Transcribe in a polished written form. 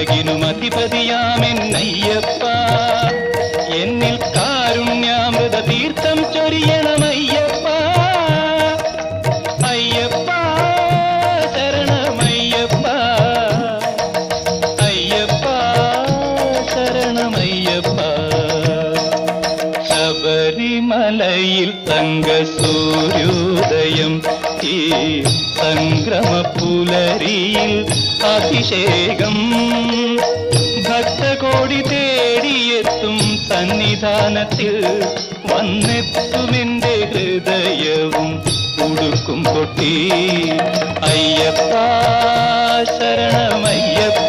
ഉലകിനും അധിപതിയാമെന്നയ്യപ്പ എന്നിൽ കാരുണ്യാമൃത തീർത്ഥം ചൊരിയണമയ്യപ്പ അയ്യപ്പ ശരണമയ്യപ്പ അയ്യപ്പ ശരണമയ്യപ്പ ശബരിമലയിൽ തങ്കസൂര്യോദയം ഈ സംക്രമപുലരിയിൽ അഭിഷേകം ഭക്തകോടി തേടിയെത്തും സന്നിധാനത്തിൽ വന്നെത്തുമെന്റെ ഹൃദയവും ഉടുക്കും കൊട്ടി അയ്യപ്പ ശരണമയ്യപ്പ